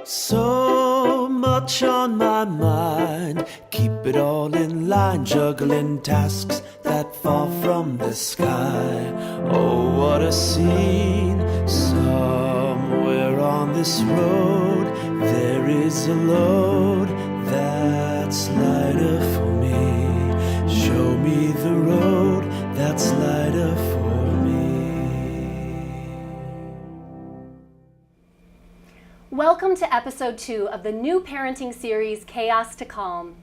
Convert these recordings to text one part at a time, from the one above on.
So much on my mind, keep it all in line, juggling tasks that fall from the sky. Oh, what a scene, somewhere on this road, there is a load that's lighter for me. Show me the road that's lighter for me. Welcome to episode 2 of the new parenting series, Chaos to Calm.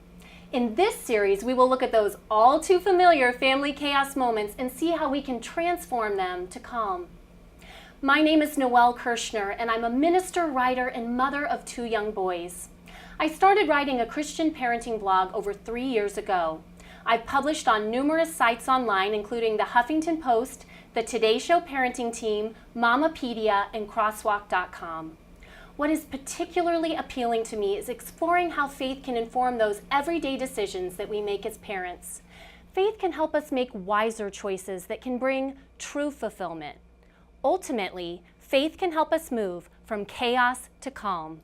In this series, we will look at those all too familiar family chaos moments and see how we can transform them to calm. My name is Noelle Kirshner, and I'm a minister, writer, and mother of 2 young boys. I started writing a Christian parenting blog over 3 years ago. I've published on numerous sites online, including the Huffington Post, the Today Show Parenting Team, Mamapedia, and Crosswalk.com. What is particularly appealing to me is exploring how faith can inform those everyday decisions that we make as parents. Faith can help us make wiser choices that can bring true fulfillment. Ultimately, faith can help us move from chaos to calm.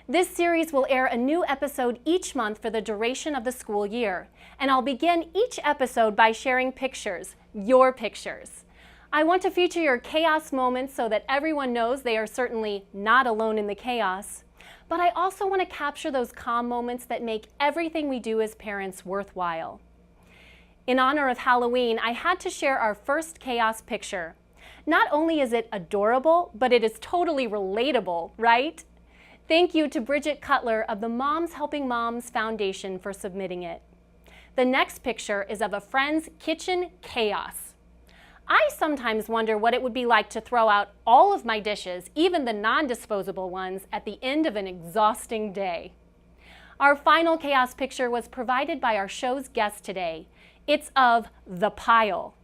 This series will air a new episode each month for the duration of the school year, and I'll begin each episode by sharing pictures, your pictures. I want to feature your chaos moments so that everyone knows they are certainly not alone in the chaos. But I also want to capture those calm moments that make everything we do as parents worthwhile. In honor of Halloween, I had to share our first chaos picture. Not only is it adorable, but it is totally relatable, right? Thank you to Bridget Cutler of the Moms Helping Moms Foundation for submitting it. The next picture is of a friend's kitchen chaos. I sometimes wonder what it would be like to throw out all of my dishes, even the non-disposable ones, at the end of an exhausting day. Our final chaos picture was provided by our show's guest today. It's of the pile.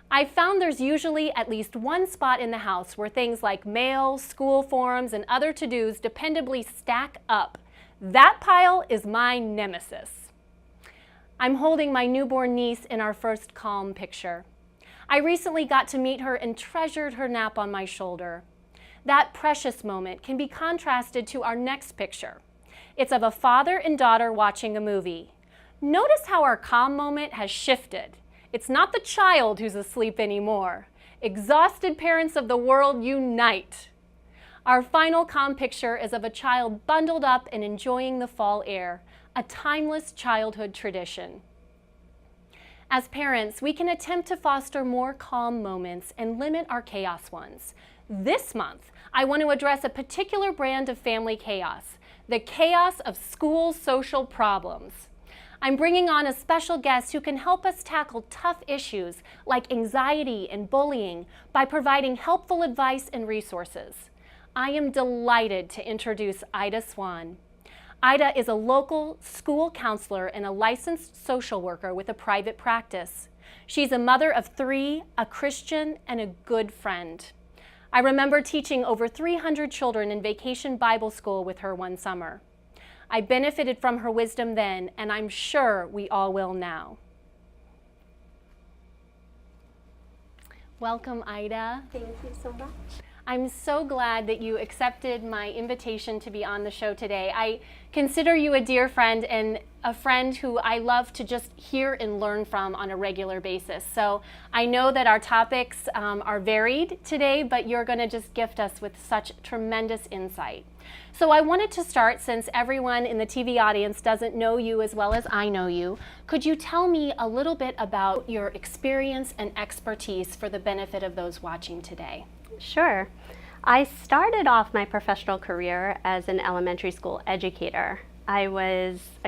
I found there's usually at least one spot in the house where things like mail, school forms, and other to-dos dependably stack up. That pile is my nemesis. I'm holding my newborn niece in our first calm picture. I recently got to meet her and treasured her nap on my shoulder. That precious moment can be contrasted to our next picture. It's of a father and daughter watching a movie. Notice how our calm moment has shifted. It's not the child who's asleep anymore. Exhausted parents of the world unite. Our final calm picture is of a child bundled up and enjoying the fall air, a timeless childhood tradition. As parents, we can attempt to foster more calm moments and limit our chaos ones. This month, I want to address a particular brand of family chaos, the chaos of school social problems. I'm bringing on a special guest who can help us tackle tough issues like anxiety and bullying by providing helpful advice and resources. I am delighted to introduce Ida Swan. Ida is a local school counselor and a licensed social worker with a private practice. She's a mother of 3, a Christian, and a good friend. I remember teaching over 300 children in Vacation Bible School with her one summer. I benefited from her wisdom then, and I'm sure we all will now. Welcome, Ida. Thank you so much. I'm so glad that you accepted my invitation to be on the show today. I consider you a dear friend and a friend who I love to just hear and learn from on a regular basis. So I know that our topics are varied today, but you're going to just gift us with such tremendous insight. So I wanted to start, since everyone in the TV audience doesn't know you as well as I know you, could you tell me a little bit about your experience and expertise for the benefit of those watching today? Sure. I started off my professional career as an elementary school educator. I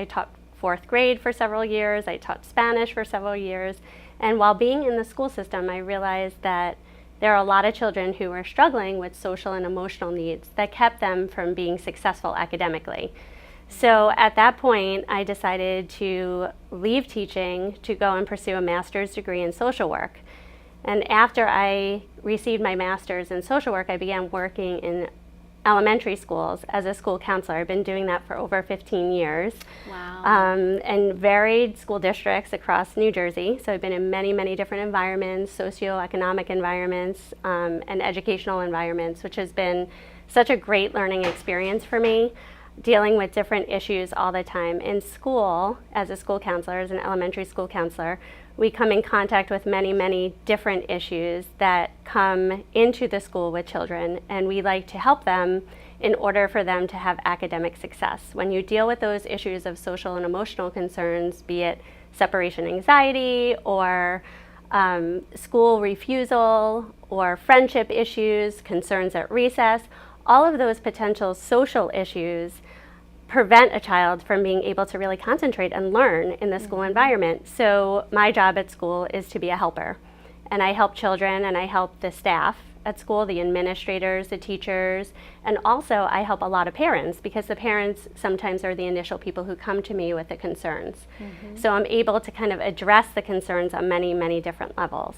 taught 4th grade for several years, I taught Spanish for several years, and while being in the school system, I realized that there are a lot of children who are struggling with social and emotional needs that kept them from being successful academically. So at that point, I decided to leave teaching to go and pursue a master's degree in social work. And after I received my master's in social work, I began working in elementary schools as a school counselor. I've been doing that for over 15 years. Wow. And varied school districts across New Jersey. So I've been in many, many different environments, socioeconomic environments, and educational environments, which has been such a great learning experience for me, dealing with different issues all the time. In school, as a school counselor, as an elementary school counselor, we come in contact with many, many different issues that come into the school with children, and we like to help them in order for them to have academic success. When you deal with those issues of social and emotional concerns, be it separation anxiety or school refusal or friendship issues, concerns at recess, all of those potential social issues prevent a child from being able to really concentrate and learn in the school environment. So my job at school is to be a helper. And I help children and I help the staff at school, the administrators, the teachers, and also I help a lot of parents because the parents sometimes are the initial people who come to me with the concerns. So I'm able to kind of address the concerns on many, many different levels.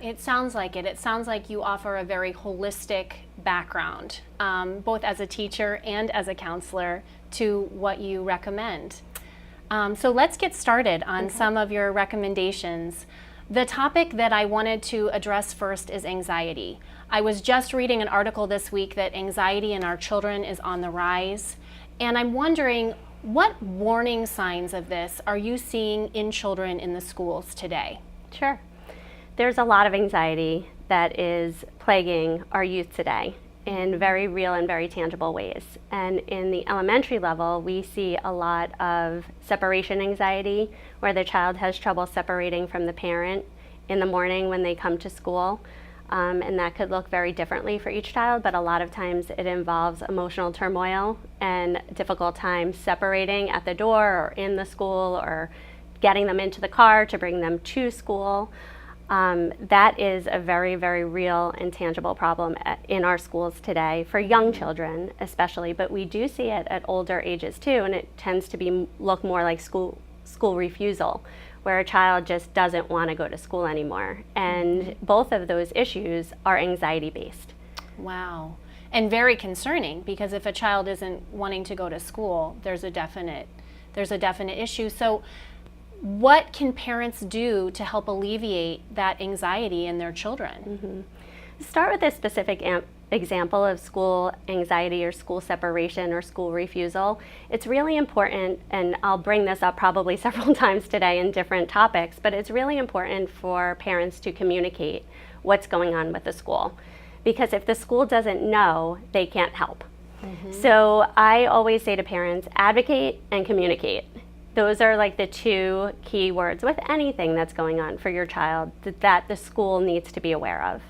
It sounds like it. It sounds like you offer a very holistic background, both as a teacher and as a counselor, to what you recommend. So let's get started on some of your recommendations. The topic that I wanted to address first is anxiety. I was just reading an article this week that anxiety in our children is on the rise, and I'm wondering, what warning signs of this are you seeing in children in the schools today? Sure. There's a lot of anxiety that is plaguing our youth today in very real and very tangible ways. And in the elementary level, we see a lot of separation anxiety, where the child has trouble separating from the parent in the morning when they come to school. And that could look very differently for each child, but a lot of times it involves emotional turmoil and difficult times separating at the door or in the school or getting them into the car to bring them to school. That is a very, very real and tangible problem in our schools today for young children especially, but we do see it at older ages too, and it tends to look more like school refusal, where a child just doesn't want to go to school anymore. And both of those issues are anxiety-based. Wow. And very concerning, because if a child isn't wanting to go to school, there's a definite issue. So what can parents do to help alleviate that anxiety in their children? Start with a specific example of school anxiety or school separation or school refusal. It's really important, and I'll bring this up probably several times today in different topics, but it's really important for parents to communicate what's going on with the school. Because if the school doesn't know, they can't help. So I always say to parents, advocate and communicate. Those are like the two key words with anything that's going on for your child that the school needs to be aware of.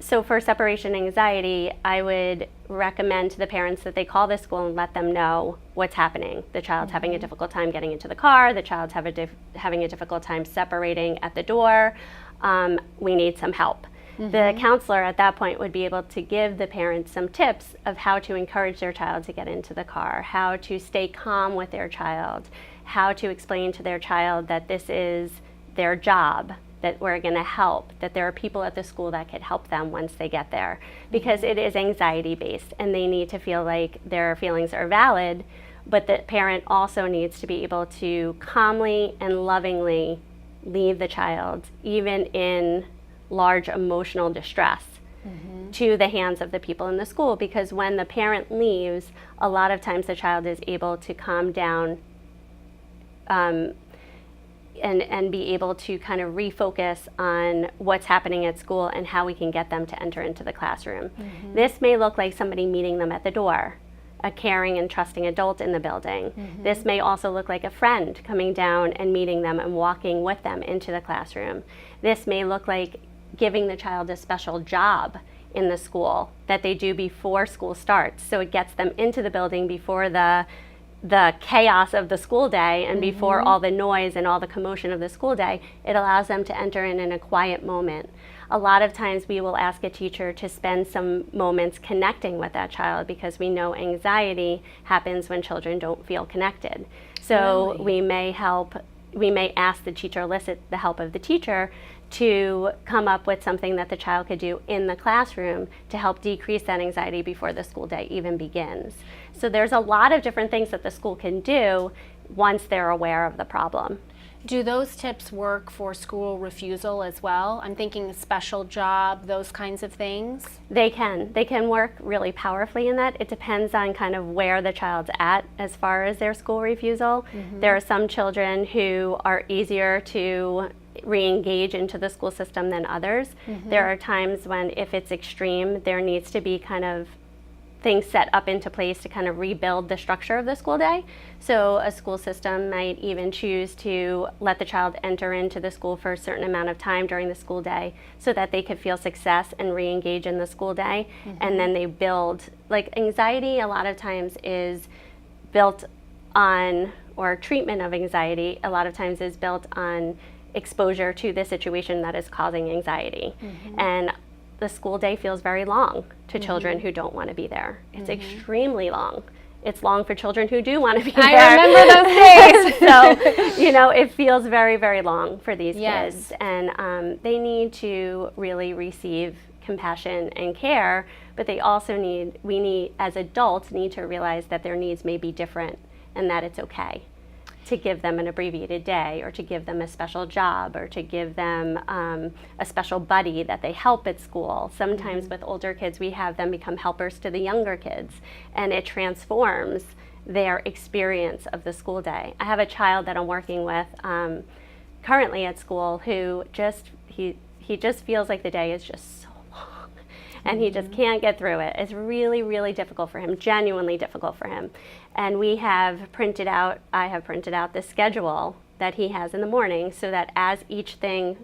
So for separation anxiety, I would recommend to the parents that they call the school and let them know what's happening. The child's having a difficult time getting into the car, the child's having a difficult time separating at the door. We need some help. The counselor at that point would be able to give the parents some tips of how to encourage their child to get into the car, how to stay calm with their child, how to explain to their child that this is their job, that we're going to help, that there are people at the school that could help them once they get there. Because it is anxiety-based and they need to feel like their feelings are valid, but the parent also needs to be able to calmly and lovingly leave the child, even in large emotional distress, to the hands of the people in the school. Because when the parent leaves, a lot of times the child is able to calm down and be able to kind of refocus on what's happening at school and how we can get them to enter into the classroom. This may look like somebody meeting them at the door, a caring and trusting adult in the building. This may also look like a friend coming down and meeting them and walking with them into the classroom. This may look like giving the child a special job in the school that they do before school starts, so it gets them into the building before the chaos of the school day and before all the noise and all the commotion of the school day. It allows them to enter in a quiet moment. A lot of times we will ask a teacher to spend some moments connecting with that child, because we know anxiety happens when children don't feel connected. So we may ask the teacher, elicit the help of the teacher to come up with something that the child could do in the classroom to help decrease that anxiety before the school day even begins. So there's a lot of different things that the school can do once they're aware of the problem. Do those tips work for school refusal as well? I'm thinking special job, those kinds of things. They can work really powerfully in that. It depends on kind of where the child's at as far as their school refusal. There are some children who are easier to re-engage into the school system than others. There are times when, if it's extreme, there needs to be kind of things set up into place to kind of rebuild the structure of the school day. So a school system might even choose to let the child enter into the school for a certain amount of time during the school day so that they could feel success and re-engage in the school day. And then they build, like, anxiety a lot of times is built on, or treatment of anxiety a lot of times is built on exposure to the situation that is causing anxiety. And the school day feels very long to children who don't want to be there. It's extremely long. It's long for children who do want to be there. I remember those days. So, you know, it feels very, very long for these Yes. kids. And they need to really receive compassion and care, but they also we as adults, need to realize that their needs may be different and that it's okay to give them an abbreviated day, or to give them a special job, or to give them a special buddy that they help at school. Sometimes with older kids, we have them become helpers to the younger kids, and it transforms their experience of the school day. I have a child that I'm working with currently at school who he just feels like the day is just so long, and he just can't get through it. It's really, really difficult for him, genuinely difficult for him. And I have printed out the schedule that he has in the morning, so that as each thing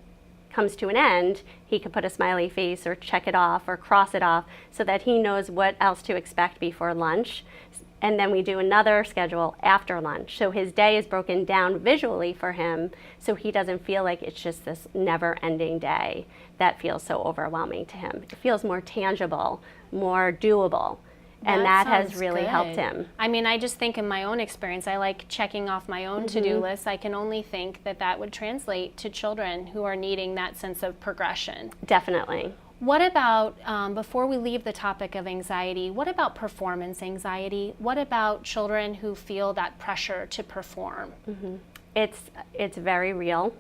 comes to an end, he can put a smiley face or check it off or cross it off, so that he knows what else to expect before lunch. And then we do another schedule after lunch. So his day is broken down visually for him, so he doesn't feel like it's just this never-ending day that feels so overwhelming to him. It feels more tangible, more doable. And that has sounds really good. helped him. I mean, I just think in my own experience, I like checking off my own to-do list. I can only think that that would translate to children who are needing that sense of progression. Definitely. What about, before we leave the topic of anxiety, what about performance anxiety? What about children who feel that pressure to perform? It's very real.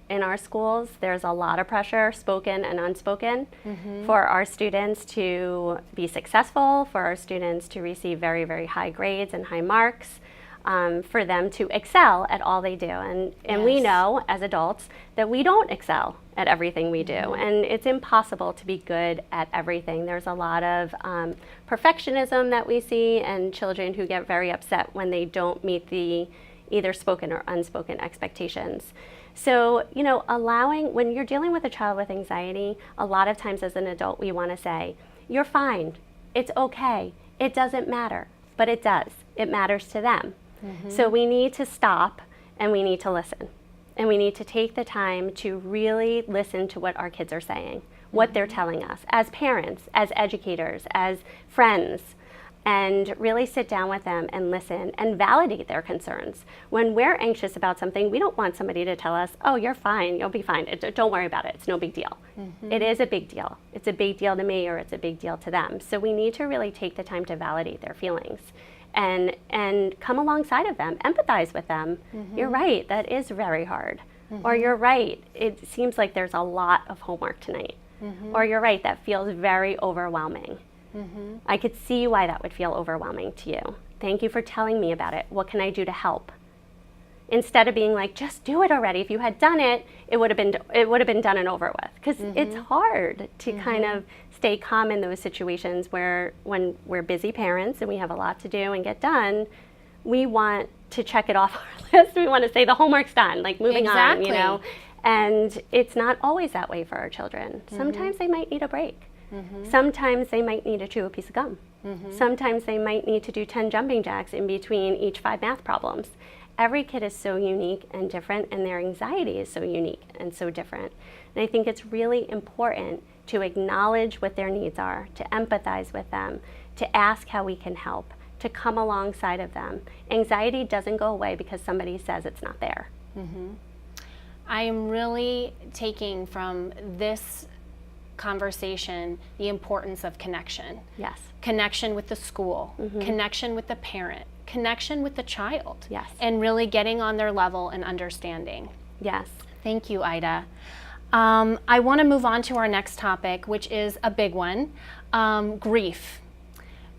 In our schools, there's a lot of pressure, spoken and unspoken, for our students to be successful, for our students to receive very, very high grades and high marks, for them to excel at all they do. And we know as adults that we don't excel at everything we do, and it's impossible to be good at everything. There's a lot of perfectionism that we see, and children who get very upset when they don't meet the either spoken or unspoken expectations. So, you know, when you're dealing with a child with anxiety, a lot of times as an adult, we want to say, you're fine, it's okay, it doesn't matter, but it does. It matters to them. So we need to stop, and we need to listen. And we need to take the time to really listen to what our kids are saying, what they're telling us, as parents, as educators, as friends, and really sit down with them and listen and validate their concerns. When we're anxious about something, we don't want somebody to tell us, oh, you're fine, you'll be fine, don't worry about it, it's no big deal. It is a big deal. It's a big deal to me, or it's a big deal to them. So we need to really take the time to validate their feelings and come alongside of them, empathize with them. You're right, that is very hard. Or you're right, it seems like there's a lot of homework tonight. Or you're right, that feels very overwhelming. I could see why that would feel overwhelming to you. Thank you for telling me about it. What can I do to help? Instead of being like, just do it already. If you had done it, it would have been done and over with. Because it's hard to kind of stay calm in those situations when we're busy parents and we have a lot to do and get done, we want to check it off our list. We want to say the homework's done, like moving on, you know. And it's not always that way for our children. Sometimes they might need a break. Sometimes they might need to chew a piece of gum. Sometimes they might need to do 10 jumping jacks in between each 5 math problems. Every kid is so unique and different, and their anxiety is so unique and so different. And I think it's really important to acknowledge what their needs are, to empathize with them, to ask how we can help, to come alongside of them. Anxiety doesn't go away because somebody says it's not there. I am really taking from this conversation the importance of connection. Yes. Connection with the school, connection with the parent, connection with the child. Yes. And really getting on their level and understanding. Yes. Thank you, Ida. I want to move on to our next topic, which is a big one, grief.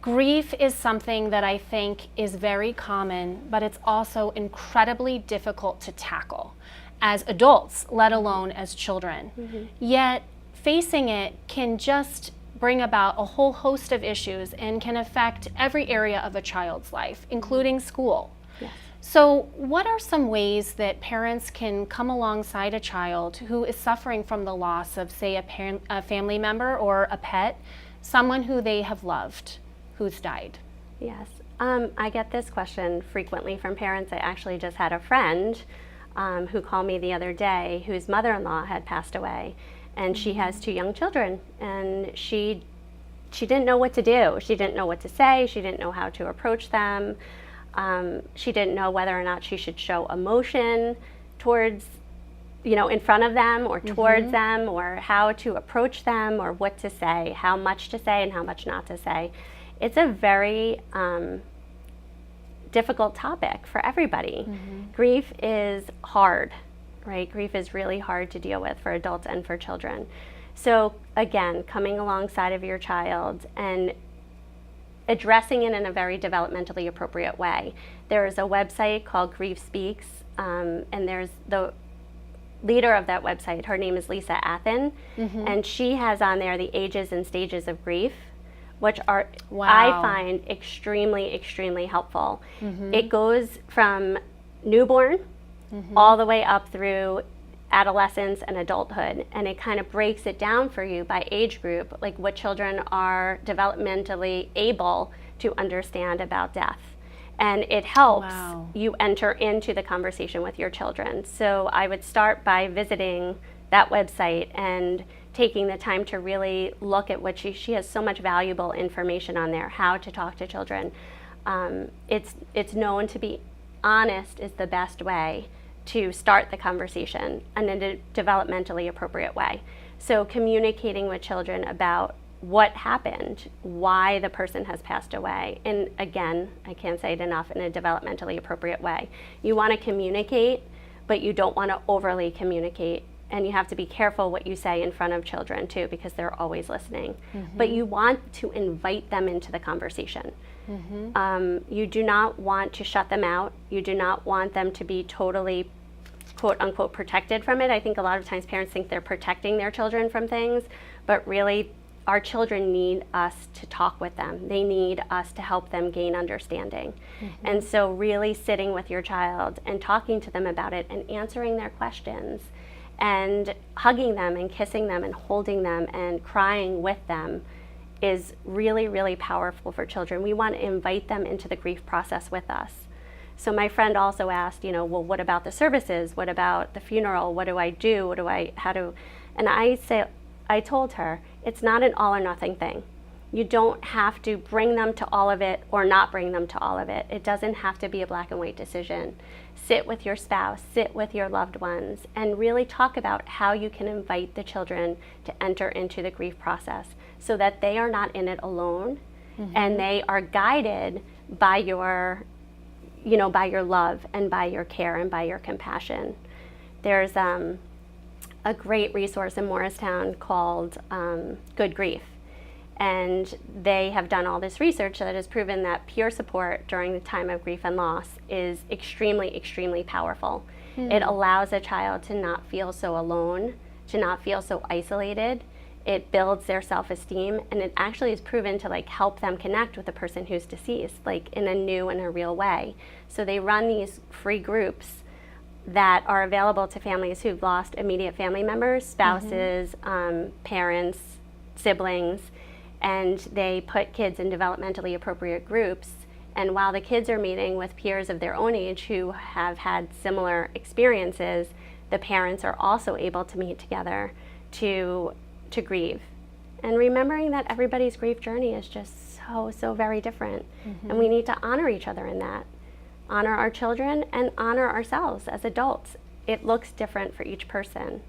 Grief is something that I think is very common, but it's also incredibly difficult to tackle as adults, let alone as children. Yet, facing it can just bring about a whole host of issues and can affect every area of a child's life, including school. Yes. So, what are some ways that parents can come alongside a child who is suffering from the loss of, say, a family member or a pet, someone who they have loved, who's died? Yes. I get this question frequently from parents. I actually just had a friend who called me the other day whose mother-in-law had passed away, and she has 2 young children, and she didn't know what to do. She didn't know what to say. She didn't know how to approach them. She didn't know whether or not she should show emotion towards, in front of them or towards them, or how to approach them, or what to say, how much to say and how much not to say. It's a very difficult topic for everybody. Grief is hard, right? Grief is really hard to deal with for adults and for children. So again, coming alongside of your child and addressing it in a very developmentally appropriate way. There is a website called Grief Speaks, and there's the leader of that website. Her name is Lisa Athen, and she has on there the ages and stages of grief, which are, I find, extremely, extremely helpful. It goes from newborn all the way up through adolescence and adulthood, and it kind of breaks it down for you by age group, like what children are developmentally able to understand about death. And it helps you enter into the conversation with your children. So I would start by visiting that website and taking the time to really look at what she has so much valuable information on there, how to talk to children. It's known to be honest is the best way to start the conversation and in a developmentally appropriate way. So communicating with children about what happened, why the person has passed away, and again, I can't say it enough, in a developmentally appropriate way. You want to communicate, but you don't want to overly communicate, and you have to be careful what you say in front of children too, because they're always listening. But you want to invite them into the conversation. You do not want to shut them out. You do not want them to be totally, quote unquote, protected from it. I think a lot of times parents think they're protecting their children from things, but really our children need us to talk with them. They need us to help them gain understanding. And so really sitting with your child and talking to them about it and answering their questions and hugging them and kissing them and holding them and crying with them is really, really powerful for children. We want to invite them into the grief process with us. So my friend also asked, well, what about the services? What about the funeral? What do I do? And I told her, it's not an all or nothing thing. You don't have to bring them to all of it or not bring them to all of it. It doesn't have to be a black and white decision. Sit with your spouse, sit with your loved ones, and really talk about how you can invite the children to enter into the grief process so that they are not in it alone and they are guided by your love and by your care and by your compassion. There's a great resource in Morristown called Good Grief. And they have done all this research that has proven that peer support during the time of grief and loss is extremely, extremely powerful. It allows a child to not feel so alone, to not feel so isolated. It builds their self-esteem, and it actually is proven to help them connect with the person who's deceased, in a new and a real way. So they run these free groups that are available to families who've lost immediate family members, spouses, parents, siblings, and they put kids in developmentally appropriate groups. And while the kids are meeting with peers of their own age who have had similar experiences, the parents are also able to meet together to grieve. And remembering that everybody's grief journey is just so very different. And we need to honor each other in that. Honor our children and honor ourselves as adults it looks different for each person.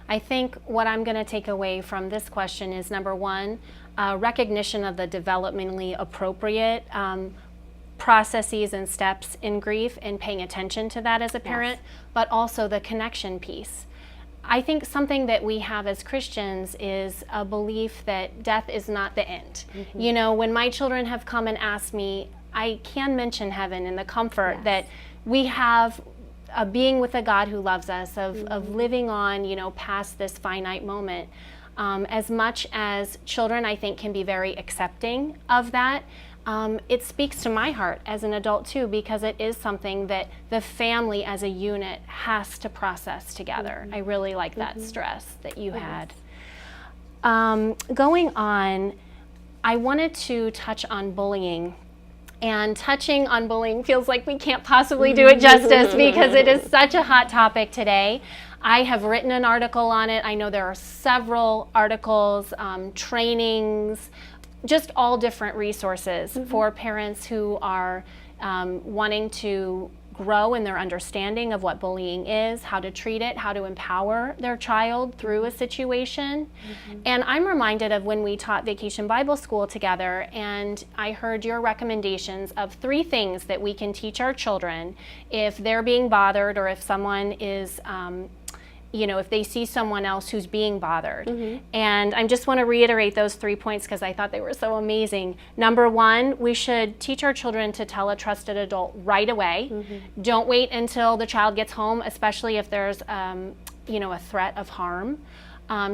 I think what I'm going to take away from this question is, number one, recognition of the developmentally appropriate processes and steps in grief and paying attention to that as a parent, but also the connection piece. I think something that we have as Christians is a belief that death is not the end. You know, when my children have come and asked me, I can mention heaven and the comfort that we have a being with a God who loves us, of living on, you know, past this finite moment. As much as children, I think, can be very accepting of that, it speaks to my heart as an adult too, because it is something that the family as a unit has to process together. I really like that stress that you had. Going on, I wanted to touch on bullying. And touching on bullying feels like we can't possibly do it justice because it is such a hot topic today. I have written an article on it. I know there are several articles, trainings, just all different resources for parents who are wanting to grow in their understanding of what bullying is, how to treat it, how to empower their child through a situation. And I'm reminded of when we taught Vacation Bible School together, and I heard your recommendations of 3 things that we can teach our children if they're being bothered, or if someone is you know, if they see someone else who's being bothered. And I just want to reiterate those 3 points because I thought they were so amazing. Number 1, we should teach our children to tell a trusted adult right away. Don't wait until the child gets home, especially if there's, you know, a threat of harm.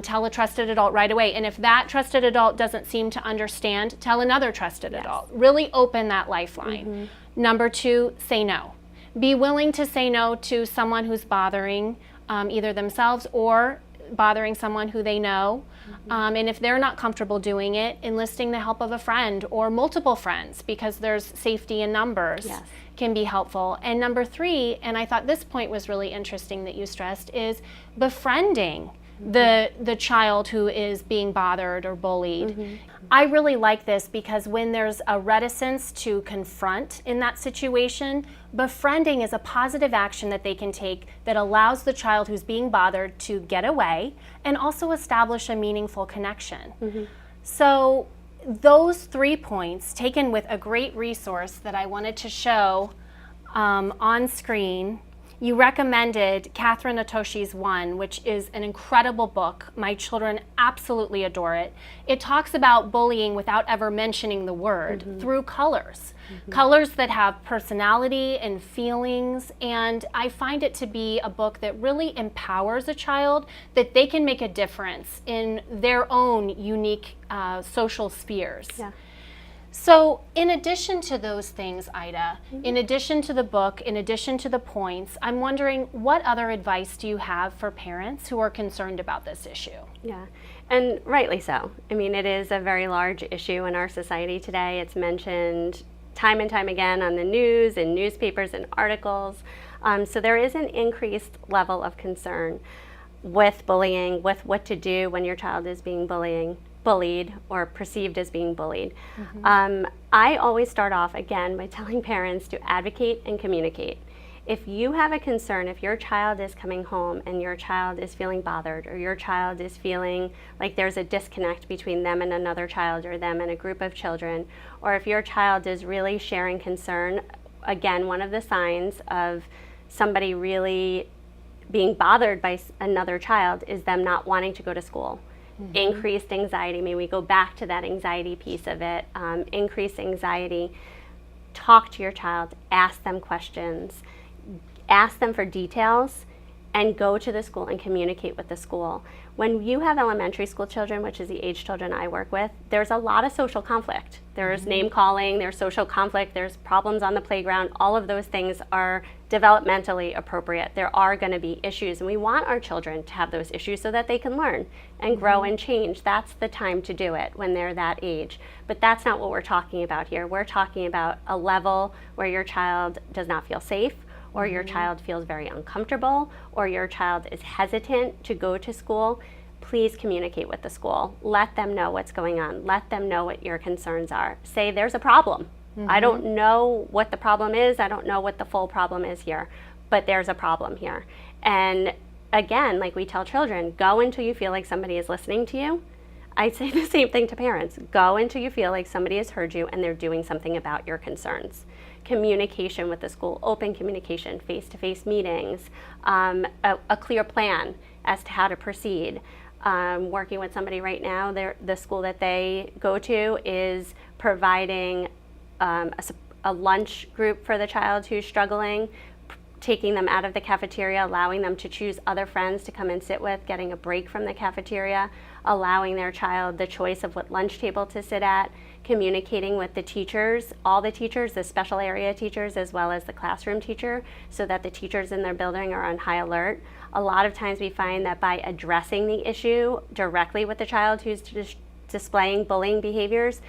Tell a trusted adult right away. And if that trusted adult doesn't seem to understand, tell another trusted adult. Really open that lifeline. Number 2, say no. Be willing to say no to someone who's bothering either themselves or bothering someone who they know. And if they're not comfortable doing it, enlisting the help of a friend or multiple friends, because there's safety in numbers, can be helpful. And number 3, and I thought this point was really interesting that you stressed, is befriending the child who is being bothered or bullied. I really like this because when there's a reticence to confront in that situation, befriending is a positive action that they can take that allows the child who's being bothered to get away and also establish a meaningful connection. So those 3 points, taken with a great resource that I wanted to show on screen. You recommended Catherine Otoshi's One, which is an incredible book. My children absolutely adore it. It talks about bullying without ever mentioning the word through colors. Colors that have personality and feelings, and I find it to be a book that really empowers a child that they can make a difference in their own unique social spheres. So in addition to those things, Ida, in addition to the book, in addition to the points, I'm wondering what other advice do you have for parents who are concerned about this issue? And rightly so. I mean, it is a very large issue in our society today. It's mentioned time and time again on the news and newspapers and articles. So there is an increased level of concern with bullying, with what to do when your child is being bullied or perceived as being bullied. I always start off again by telling parents to advocate and communicate. If you have a concern, if your child is coming home and your child is feeling bothered, or your child is feeling like there's a disconnect between them and another child, or them and a group of children, or if your child is really sharing concern, again, one of the signs of somebody really being bothered by another child is them not wanting to go to school. Increased anxiety, may we go back to that anxiety piece of it, increased anxiety. Talk to your child, ask them questions, ask them for details, and go to the school and communicate with the school. When you have elementary school children, which is the age children I work with, there's a lot of social conflict. There's name calling, there's social conflict, there's problems on the playground. All of those things are developmentally appropriate. There are going to be issues, and we want our children to have those issues so that they can learn and grow and change. That's the time to do it, when they're that age. But that's not what we're talking about here. We're talking about a level where your child does not feel safe, or your child feels very uncomfortable, or your child is hesitant to go to school. Please communicate with the school. Let them know what's going on. Let them know what your concerns are. Say, there's a problem. I don't know what the problem is. I don't know what the full problem is here, but there's a problem here. And again, like we tell children, go until you feel like somebody is listening to you. I say the same thing to parents. Go until you feel like somebody has heard you and they're doing something about your concerns. Communication with the school, open communication, face-to-face meetings, a clear plan as to how to proceed. Working with somebody right now, the school that they go to is providing a lunch group for the child who's struggling, taking them out of the cafeteria, allowing them to choose other friends to come and sit with, getting a break from the cafeteria, allowing their child the choice of what lunch table to sit at, communicating with the teachers, all the teachers, the special area teachers, as well as the classroom teacher, so that the teachers in their building are on high alert. A lot of times we find that by addressing the issue directly with the child who's displaying bullying behaviors,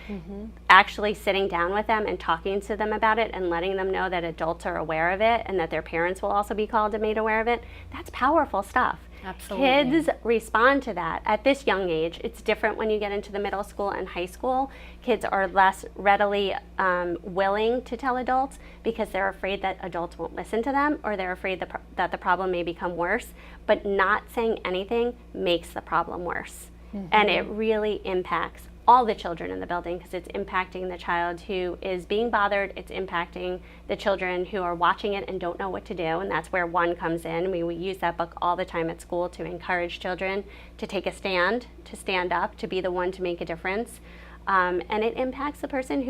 actually sitting down with them and talking to them about it and letting them know that adults are aware of it and that their parents will also be called and made aware of it, that's powerful stuff. Absolutely. Kids respond to that at this young age. It's different when you get into the middle school and high school. Kids are less readily willing to tell adults because they're afraid that adults won't listen to them, or they're afraid that the problem may become worse. But not saying anything makes the problem worse. And it really impacts all the children in the building, because it's impacting the child who is being bothered. It's impacting the children who are watching it and don't know what to do, and that's where One comes in. We use that book all the time at school to encourage children to take a stand, to stand up, to be the one to make a difference. And it impacts the person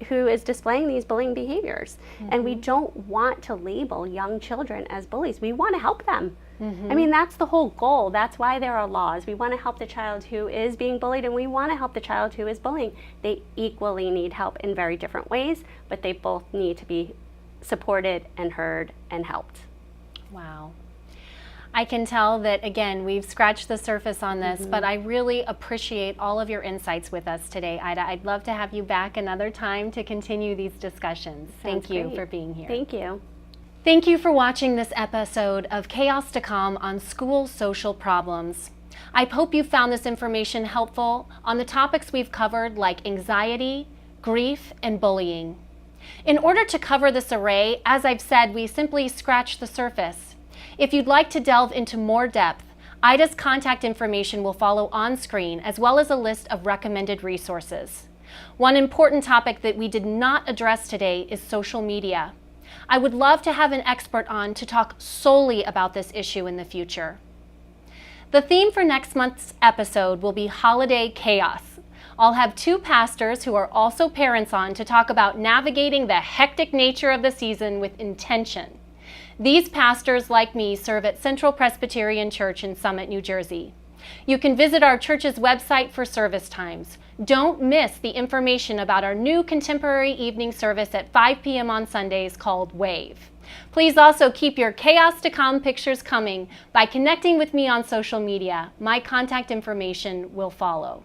who is displaying these bullying behaviors. And we don't want to label young children as bullies. We want to help them. I mean, that's the whole goal. That's why there are laws. We want to help the child who is being bullied, and we want to help the child who is bullying. They equally need help in very different ways, but they both need to be supported and heard and helped. Wow. I can tell that, again, we've scratched the surface on this, but I really appreciate all of your insights with us today, Ida. I'd love to have you back another time to continue these discussions. Thank you for being here. Thank you. Thank you for watching this episode of Chaos to Calm on school social problems. I hope you found this information helpful on the topics we've covered, like anxiety, grief, and bullying. In order to cover this array, as I've said, we simply scratched the surface. If you'd like to delve into more depth, Ida's contact information will follow on screen, as well as a list of recommended resources. One important topic that we did not address today is social media. I would love to have an expert on to talk solely about this issue in the future. The theme for next month's episode will be holiday chaos. I'll have two pastors who are also parents on to talk about navigating the hectic nature of the season with intention. These pastors, like me, serve at Central Presbyterian Church in Summit, New Jersey. You can visit our church's website for service times. Don't miss the information about our new contemporary evening service at 5 p.m. on Sundays called Wave. Please also keep your Chaos to Calm pictures coming by connecting with me on social media. My contact information will follow.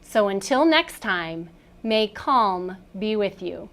So until next time, may calm be with you.